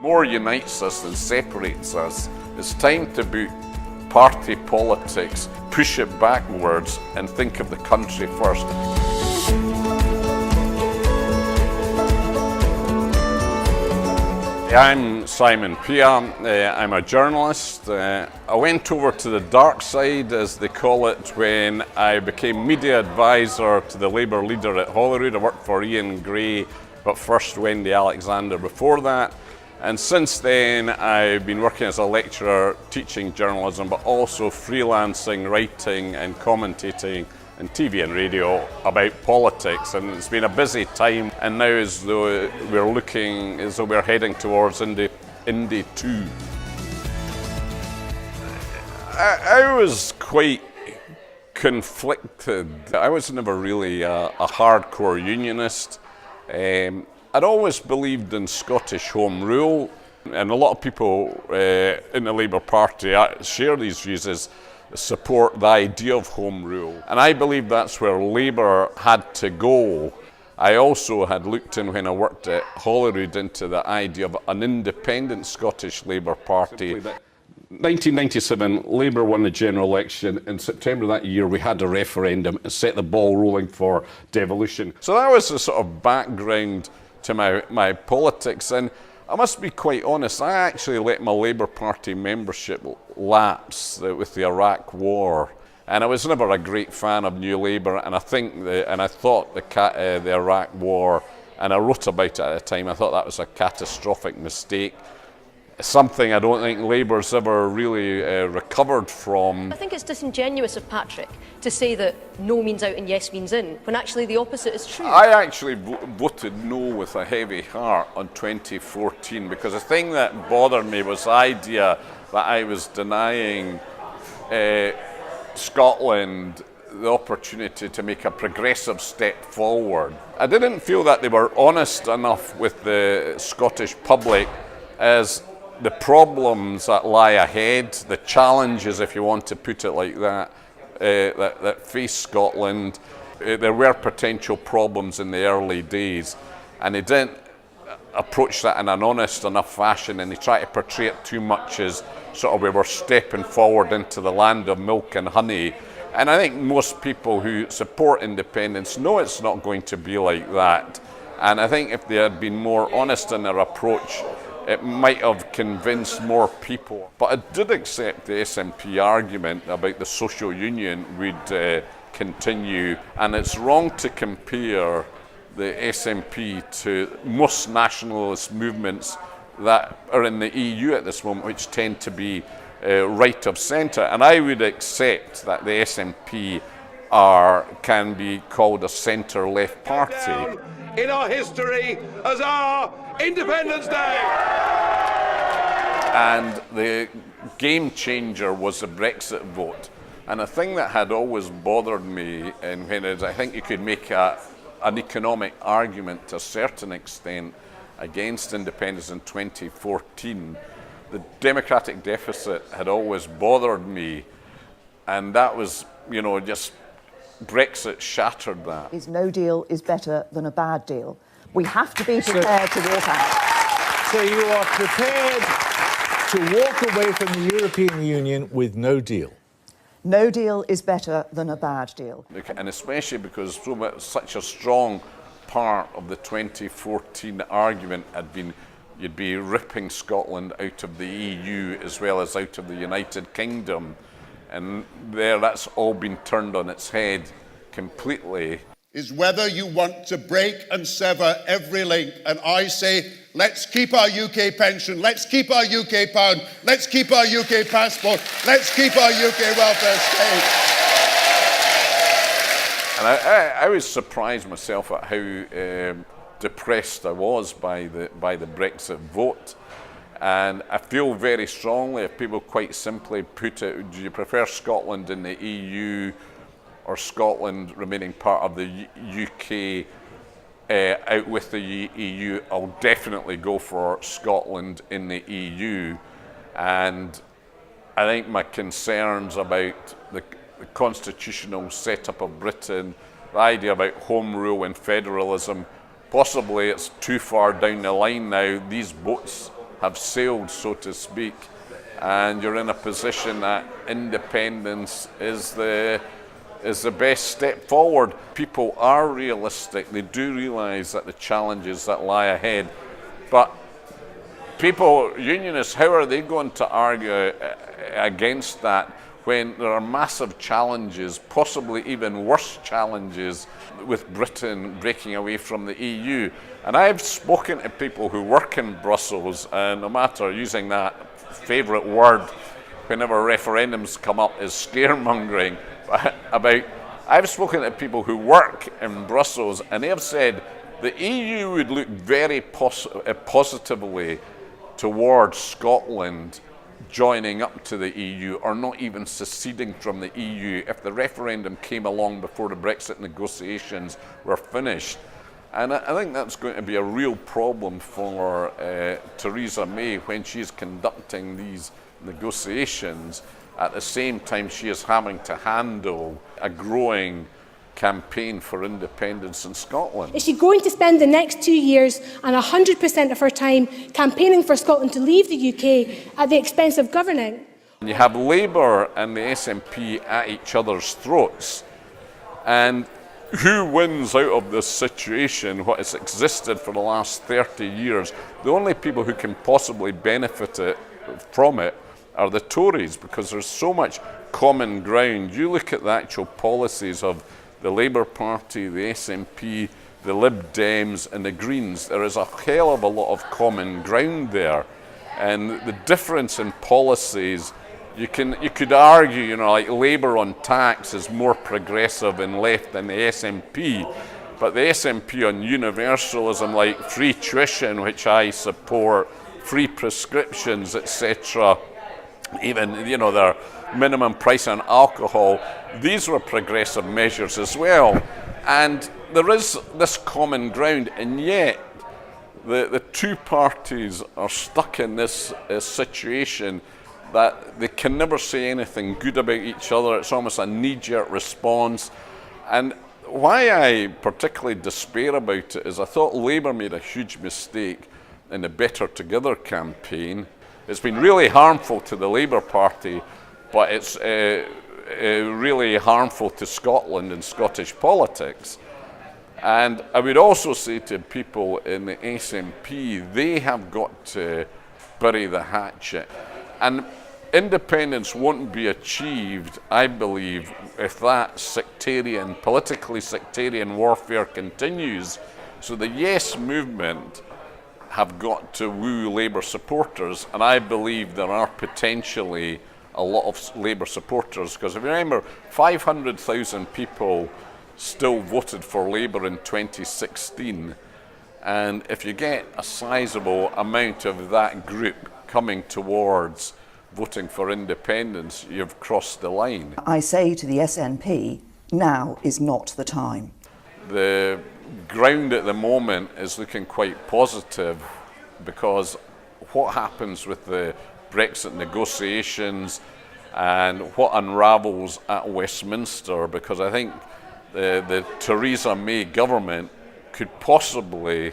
More unites us than separates us. It's time to boot party politics, push it backwards and think of the country first. I'm Simon Pia, I'm a journalist. I went over to the dark side, as they call it, when I became media advisor to the Labour leader at Holyrood. I worked for Ian Gray, but first Wendy Alexander before that. And since then I've been working as a lecturer teaching journalism, but also freelancing, writing and commentating on TV and radio about politics, and it's been a busy time, and now as though we're looking as though we're heading towards Indy 2. I was quite conflicted. I was never really a hardcore unionist. I'd always believed in Scottish Home Rule, and a lot of people in the Labour Party share these views, as support the idea of Home Rule. And I believe that's where Labour had to go. I also had looked in, when I worked at Holyrood, into the idea of an independent Scottish Labour Party. 1997, Labour won the general election. In September that year, we had a referendum and set the ball rolling for devolution. So that was the sort of background to my politics, and I must be quite honest, I actually let my Labour Party membership lapse with the Iraq War, and I was never a great fan of New Labour, and I thought the Iraq War, and I wrote about it at the time, I thought that was a catastrophic mistake. Something I don't think Labour's ever really recovered from. I think it's disingenuous of Patrick to say that no means out and yes means in, when actually the opposite is true. I actually voted no with a heavy heart on 2014, because the thing that bothered me was the idea that I was denying Scotland the opportunity to make a progressive step forward. I didn't feel that they were honest enough with the Scottish public as the problems that lie ahead, the challenges, if you want to put it like that, that face Scotland. There were potential problems in the early days, and they didn't approach that in an honest enough fashion, and they tried to portray it too much as sort of we were stepping forward into the land of milk and honey. And I think most people who support independence know it's not going to be like that. And I think if they had been more honest in their approach, it might have convinced more people. But I did accept the SNP argument about the social union would continue, and it's wrong to compare the SNP to most nationalist movements that are in the EU at this moment, which tend to be right of centre. And I would accept that the SNP can be called a centre-left party. In our history as our Independence Day! And the game changer was the Brexit vote. And the thing that had always bothered me, and I think you could make an economic argument to a certain extent against independence in 2014, the democratic deficit had always bothered me, and that was, just Brexit shattered that. No deal is better than a bad deal. We have to be prepared to walk out. So you are prepared to walk away from the European Union with no deal? No deal is better than a bad deal. And especially because such a strong part of the 2014 argument had been you'd be ripping Scotland out of the EU as well as out of the United Kingdom. And that's all been turned on its head completely. Is whether you want to break and sever every link. And I say, let's keep our UK pension, let's keep our UK pound, let's keep our UK passport, let's keep our UK welfare state. And I was surprised myself at how depressed I was by the Brexit vote. And I feel very strongly, if people quite simply put it, do you prefer Scotland in the EU or Scotland remaining part of the UK out with the EU? I'll definitely go for Scotland in the EU. And I think my concerns about the constitutional setup of Britain, the idea about home rule and federalism, possibly it's too far down the line now. These votes have sailed, so to speak, and you're in a position that independence is the best step forward. People are realistic. They do realise that the challenges that lie ahead. But people, unionists, how are they going to argue against that when there are massive challenges, possibly even worse challenges, with Britain breaking away from the EU? And I've spoken to people who work in Brussels, and no matter using that favourite word whenever referendums come up is scaremongering, I've spoken to people who work in Brussels, and they have said the EU would look very positively towards Scotland joining up to the EU or not even seceding from the EU if the referendum came along before the Brexit negotiations were finished. And I think that's going to be a real problem for Theresa May when she's conducting these negotiations. At the same time, she is having to handle a growing campaign for independence in Scotland. Is she going to spend the next 2 years and 100% of her time campaigning for Scotland to leave the UK at the expense of governing? You have Labour and the SNP at each other's throats, and who wins out of this situation, what has existed for the last 30 years? The only people who can possibly benefit from it are the Tories, because there's so much common ground. You look at the actual policies of the Labour Party, the SNP, the Lib Dems and the Greens. There is a hell of a lot of common ground there. And the difference in policies, you could argue, like Labour on tax is more progressive and left than the SNP, but the SNP on universalism, like free tuition, which I support, free prescriptions, etc., even their minimum price on alcohol, these were progressive measures as well. And there is this common ground, and yet the two parties are stuck in this situation that they can never say anything good about each other. It's almost a knee-jerk response. And why I particularly despair about it is I thought Labour made a huge mistake in the Better Together campaign. It's been really harmful to the Labour Party, but it's really harmful to Scotland and Scottish politics. And I would also say to people in the SNP, they have got to bury the hatchet. And independence won't be achieved, I believe, if that politically sectarian warfare continues. So the Yes movement have got to woo Labour supporters, and I believe there are potentially a lot of Labour supporters, because if you remember, 500,000 people still voted for Labour in 2016, and if you get a sizable amount of that group coming towards voting for independence, you've crossed the line. I say to the SNP, now is not the time. The ground at the moment is looking quite positive, because what happens with the Brexit negotiations and what unravels at Westminster, because I think the Theresa May government could possibly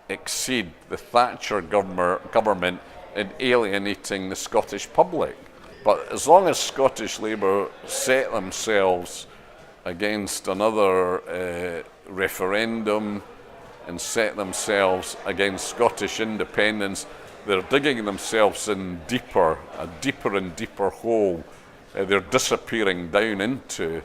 exceed the Thatcher government in alienating the Scottish public. But as long as Scottish Labour set themselves against another referendum and set themselves against Scottish independence, they're digging themselves in a deeper and deeper hole they're disappearing down into.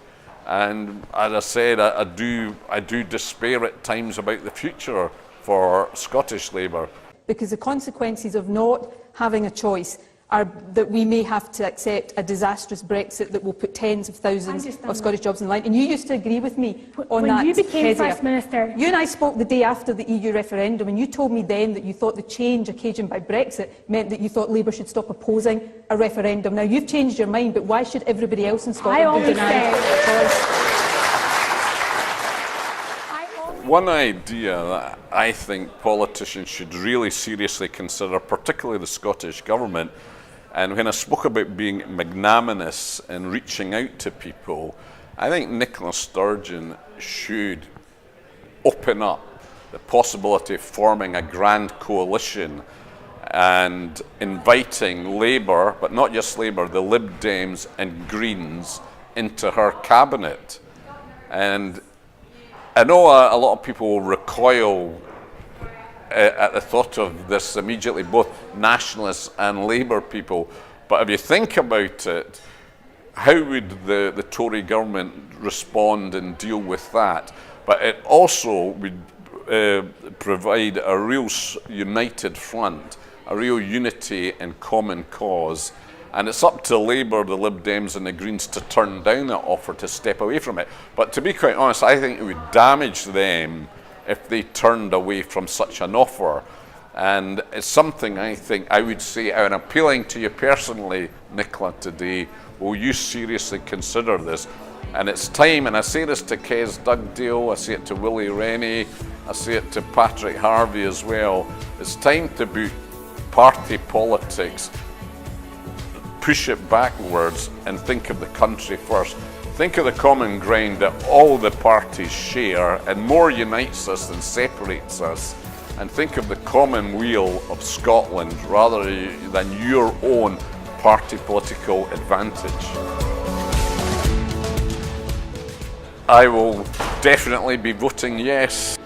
And as I said, I do despair at times about the future for Scottish Labour. Because the consequences of not having a choice are that we may have to accept a disastrous Brexit that will put tens of thousands of Scottish jobs in line. And you used to agree with me on that. When you became Kezia. First Minister... You and I spoke the day after the EU referendum, and you told me then that you thought the change occasioned by Brexit meant that you thought Labour should stop opposing a referendum. Now, you've changed your mind, but why should everybody else in Scotland be denied a choice? One idea that I think politicians should really seriously consider, particularly the Scottish Government, and when I spoke about being magnanimous and reaching out to people, I think Nicola Sturgeon should open up the possibility of forming a grand coalition and inviting Labour, but not just Labour, the Lib Dems and Greens into her cabinet. And I know a lot of people will recoil at the thought of this immediately, both nationalists and Labour people. But if you think about it, how would the Tory government respond and deal with that? But it also would provide a real united front, a real unity and common cause. And it's up to Labour, the Lib Dems and the Greens to turn down that offer, to step away from it. But to be quite honest, I think it would damage them if they turned away from such an offer. And it's something I think I would say, and appealing to you personally, Nicola, today, will you seriously consider this? And it's time, and I say this to Kes Dugdale, I say it to Willie Rennie, I say it to Patrick Harvie as well. It's time to boot party politics, push it backwards and think of the country first. Think of the common ground that all the parties share and more unites us than separates us. And think of the common weal of Scotland rather than your own party political advantage. I will definitely be voting yes.